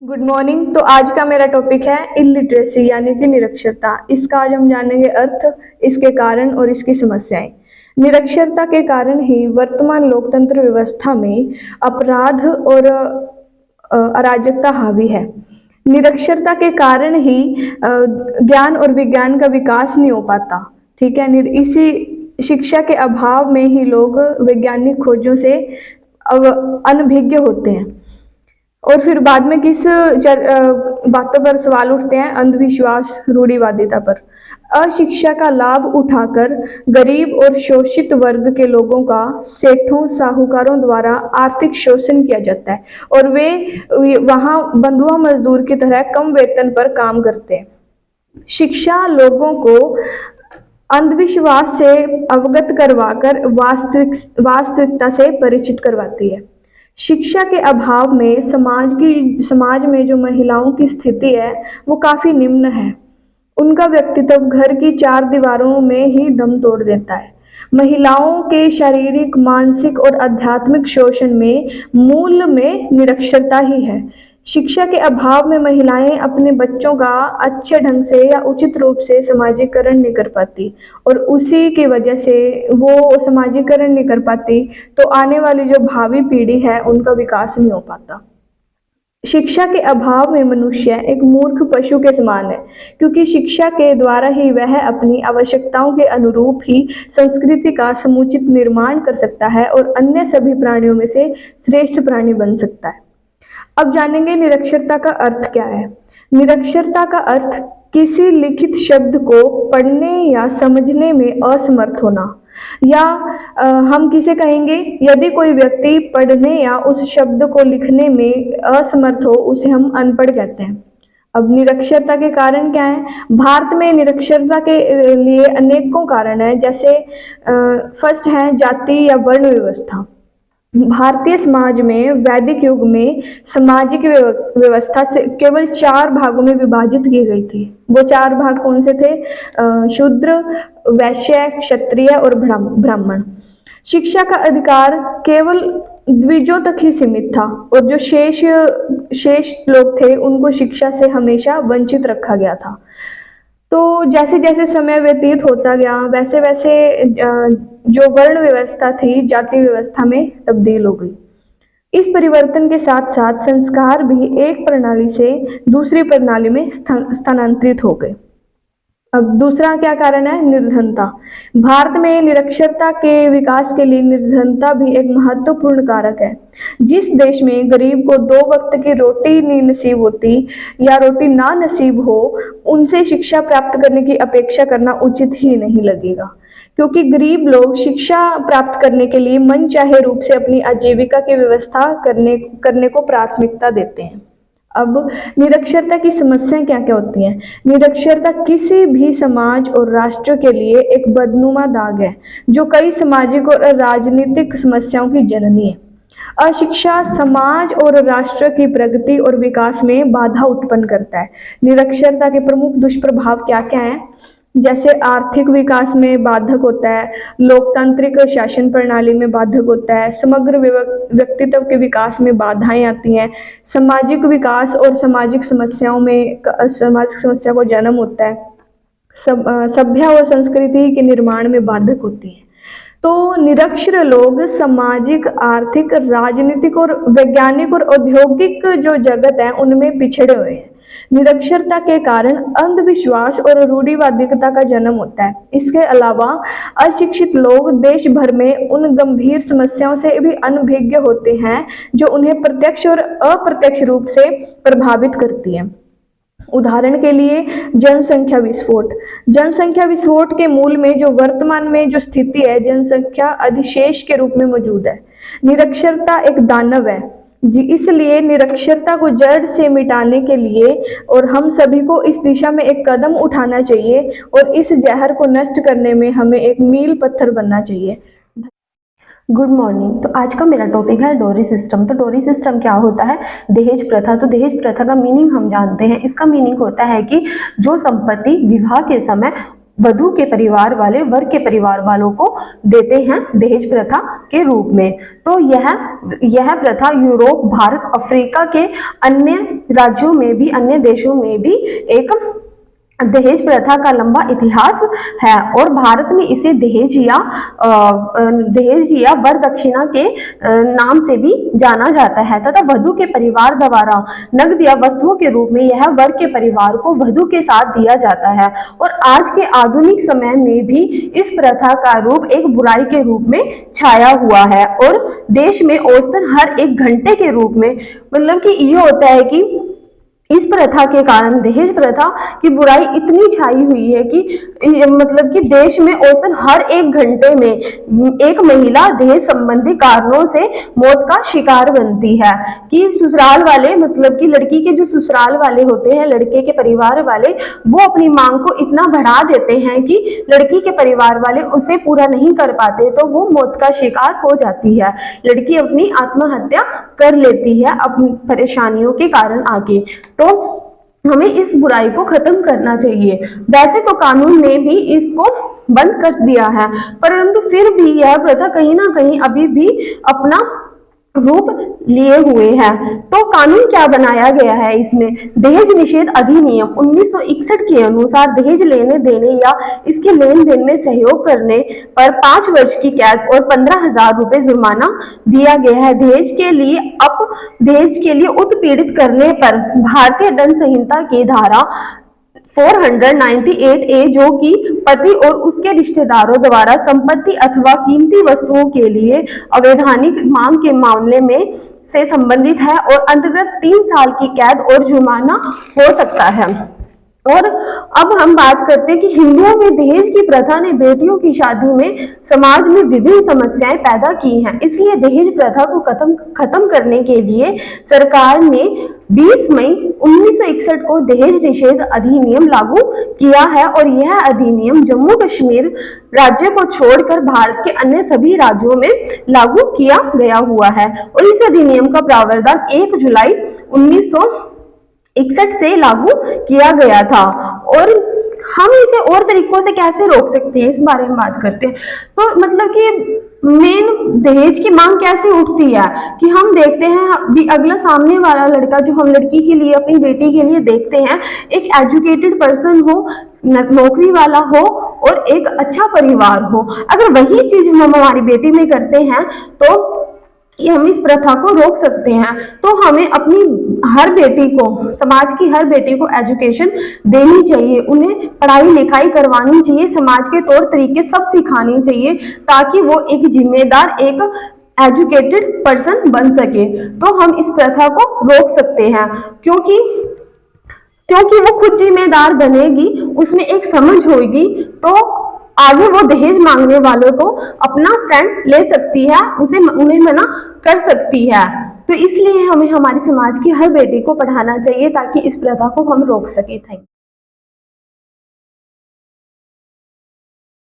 Good morning. तो आज का मेरा टॉपिक है इलिटरेसी यानी कि निरक्षरता। इसका आज हम जानेंगे अर्थ, इसके कारण और इसकी समस्याएं। निरक्षरता के कारण ही वर्तमान लोकतंत्र व्यवस्था में अपराध और अराजकता हावी है। निरक्षरता के कारण ही ज्ञान और विज्ञान का विकास नहीं हो पाता। ठीक है, इसी शिक्षा के अभाव में ही लोग वैज्ञानिक खोजों से अनभिज्ञ होते हैं। और फिर बाद में बातों पर सवाल उठते हैं, अंधविश्वास, रूढ़िवादिता पर। अशिक्षा का लाभ उठाकर गरीब और शोषित वर्ग के लोगों का सेठों साहूकारों द्वारा आर्थिक शोषण किया जाता है और वे वहां बंधुआ मजदूर की तरह कम वेतन पर काम करते हैं। शिक्षा लोगों को अंधविश्वास से अवगत करवाकर वास्तविकता से परिचित करवाती है। शिक्षा के अभाव में समाज में जो महिलाओं की स्थिति है वो काफी निम्न है। उनका व्यक्तित्व घर की चार दीवारों में ही दम तोड़ देता है। महिलाओं के शारीरिक, मानसिक और आध्यात्मिक शोषण में मूल में निरक्षरता ही है। शिक्षा के अभाव में महिलाएं अपने बच्चों का अच्छे ढंग से या उचित रूप से समाजीकरण नहीं कर पाती और उसी की वजह से वो समाजीकरण नहीं कर पाती तो आने वाली जो भावी पीढ़ी है उनका विकास नहीं हो पाता। शिक्षा के अभाव में मनुष्य एक मूर्ख पशु के समान है, क्योंकि शिक्षा के द्वारा ही वह अपनी आवश्यकताओं के अनुरूप ही संस्कृति का समुचित निर्माण कर सकता है और अन्य सभी प्राणियों में से श्रेष्ठ प्राणी बन सकता है। अब जानेंगे निरक्षरता का अर्थ क्या है। निरक्षरता का अर्थ किसी लिखित शब्द को पढ़ने या समझने में असमर्थ होना, या हम किसे कहेंगे, यदि कोई व्यक्ति पढ़ने या उस शब्द को लिखने में असमर्थ हो उसे हम अनपढ़ कहते हैं। अब निरक्षरता के कारण क्या है। भारत में निरक्षरता के लिए अनेकों कारण हैं। जैसे फर्स्ट है जाति या वर्ण व्यवस्था। भारतीय समाज में वैदिक युग में सामाजिक व्यवस्था से केवल 4 भागों में विभाजित की गई थी। वो 4 भाग कौन से थे? शूद्र, वैश्य, क्षत्रिय और ब्राह्मण। शिक्षा का अधिकार केवल द्विजों तक ही सीमित था और जो शेष लोग थे उनको शिक्षा से हमेशा वंचित रखा गया था। तो जैसे जैसे समय व्यतीत होता गया वैसे वैसे जो वर्ण व्यवस्था थी जाति व्यवस्था में तब्दील हो गई। इस परिवर्तन के साथ साथ संस्कार भी एक प्रणाली से दूसरी प्रणाली में स्थानांतरित हो गए। अब दूसरा क्या कारण है? निर्धनता। भारत में निरक्षरता के विकास के लिए निर्धनता भी एक महत्वपूर्ण कारक है। जिस देश में गरीब को 2 वक्त की रोटी नहीं नसीब होती या रोटी ना नसीब हो, उनसे शिक्षा प्राप्त करने की अपेक्षा करना उचित ही नहीं लगेगा, क्योंकि गरीब लोग शिक्षा प्राप्त करने के लिए मनचाहे रूप से अपनी आजीविका की व्यवस्था करने को प्राथमिकता देते हैं। अब निरक्षरता की समस्याएं क्या क्या होती हैं? निरक्षरता किसी भी समाज और राष्ट्र के लिए एक बदनुमा दाग है जो कई सामाजिक और राजनीतिक समस्याओं की जननी है। अशिक्षा समाज और राष्ट्र की प्रगति और विकास में बाधा उत्पन्न करता है। निरक्षरता के प्रमुख दुष्प्रभाव क्या क्या हैं? जैसे आर्थिक विकास में बाधक होता है, लोकतांत्रिक शासन प्रणाली में बाधक होता है, समग्र व्यक्तित्व के विकास में बाधाएं आती हैं, सामाजिक विकास और सामाजिक समस्या को जन्म होता है, सभ्य और संस्कृति के निर्माण में बाधक होती है। तो निरक्षर लोग सामाजिक, आर्थिक, राजनीतिक और वैज्ञानिक और औद्योगिक जो जगत है उनमें पिछड़े हुए हैं। निरक्षरता के कारण अंधविश्वास और रूढ़िवादिता का जन्म होता है। इसके अलावा अशिक्षित लोग देश भर में उन गंभीर समस्याओं से भी अनभिज्ञ होते हैं जो उन्हें प्रत्यक्ष और अप्रत्यक्ष रूप से प्रभावित करती है। उदाहरण के लिए जनसंख्या विस्फोट। जनसंख्या विस्फोट के मूल में जो वर्तमान में जो स्थिति है, जनसंख्या अधिशेष के रूप में मौजूद है। निरक्षरता एक दानव है जी, इसलिए निरक्षरता को जड़ से मिटाने के लिए और हम सभी को इस दिशा में एक कदम उठाना चाहिए और इस जहर को नष्ट करने में हमें एक मील पत्थर बनना चाहिए। Good morning. तो आज का मेरा टॉपिक है डोरी सिस्टम। तो डोरी सिस्टम क्या होता है? दहेज प्रथा। तो दहेज प्रथा का मीनिंग हम जानते हैं। इसका मीनिंग होता है कि जो संपत्ति विवाह के समय वधू के परिवार वाले वर के परिवार वालों को देते हैं दहेज प्रथा के रूप में। तो यह प्रथा यूरोप, भारत, अफ्रीका के अन्य राज्यों में भी, अन्य देशों में भी एक दहेज प्रथा का लंबा इतिहास है और भारत में इसे दहेज या वर दक्षिणा के नाम से भी जाना जाता है तथा वधू के परिवार द्वारा नगद या वस्तुओं के रूप में यह वर के परिवार को वधू के साथ दिया जाता है। और आज के आधुनिक समय में भी इस प्रथा का रूप एक बुराई के रूप में छाया हुआ है और देश में औसतन हर 1 घंटे के रूप में, मतलब कि ये होता है कि इस प्रथा के कारण, दहेज प्रथा की बुराई इतनी छाई हुई है कि मतलब कि देश में औसतन हर 1 घंटे में एक महिला दहेज संबंधी कारणों से मौत का शिकार बनती है। कि ससुराल वाले, मतलब कि लड़की के जो ससुराल वाले होते हैं, लड़के के परिवार वाले, वो अपनी मांग को इतना बढ़ा देते हैं कि लड़की के परिवार वाले उसे पूरा नहीं कर पाते तो वो मौत का शिकार हो जाती है। लड़की अपनी आत्महत्या कर लेती है अपनी परेशानियों के कारण आगे। तो हमें इस बुराई को खत्म करना चाहिए। वैसे तो कानून ने भी इसको बंद कर दिया है, परंतु फिर भी यह प्रथा कहीं ना कहीं अभी भी अपना रूप लिए हुए हैं। तो कानून क्या बनाया गया है इसमें? दहेज निषेध अधिनियम 1961 के अनुसार दहेज लेने देने या इसके लेन देन में सहयोग करने पर 5 वर्ष की कैद और 15,000 रुपए जुर्माना दिया गया है। दहेज के लिए उत्पीड़ित करने पर भारतीय दंड संहिता की धारा 498A, जो कि पति और उसके रिश्तेदारों द्वारा संपत्ति अथवा कीमती वस्तुओं के लिए अवैधानिक मांग के मामले में से संबंधित है और अंतर्गत 3 साल की कैद और जुर्माना हो सकता है। और अब हम बात करते हैं कि हिंदुओं में दहेज की प्रथा ने बेटियों की शादी में समाज में विभिन्न समस्याएं पैदा की हैं। इसलिए दहेज प्रथा को खत्म करने के लिए सरकार ने 20 मई 1961 को दहेज निषेध अधिनियम लागू किया है और यह अधिनियम जम्मू कश्मीर राज्य को छोड़कर भारत के अन्य सभी राज्यों में लागू किया गया हुआ है। और इस अधिनियम का प्रावधान 1 जुलाई 1961 से लागू किया गया था। और हम इसे और तरीकों से कैसे रोक सकते हैं, इस बारे में बात करते हैं। तो मतलब कि मेन दहेज की मांग कैसे उठती है कि हम देखते हैं अगला सामने वाला लड़का जो हम लड़की के लिए, अपनी बेटी के लिए देखते हैं, एक एजुकेटेड पर्सन हो, नौकरी वाला हो और एक अच्छा परिवार हो। अगर वही चीज हम हमारी बेटी में करते हैं तो हम इस प्रथा को रोक सकते हैं। तो हमें अपनी हर बेटी को, समाज की हर बेटी को एजुकेशन देनी चाहिए, उन्हें पढ़ाई लिखाई करवानी चाहिए, समाज के तौर तरीके सब सिखानी चाहिए ताकि वो एक जिम्मेदार, एक एजुकेटेड पर्सन बन सके। तो हम इस प्रथा को रोक सकते हैं क्योंकि वो खुद जिम्मेदार बनेगी, उसमें एक समझ होगी, तो आगे वो दहेज मांगने वालों को अपना स्टैंड ले सकती है, उन्हें मना कर सकती है। तो इसलिए हमें हमारे समाज की हर बेटी को पढ़ाना चाहिए ताकि इस प्रथा को हम रोक सके। Thank you.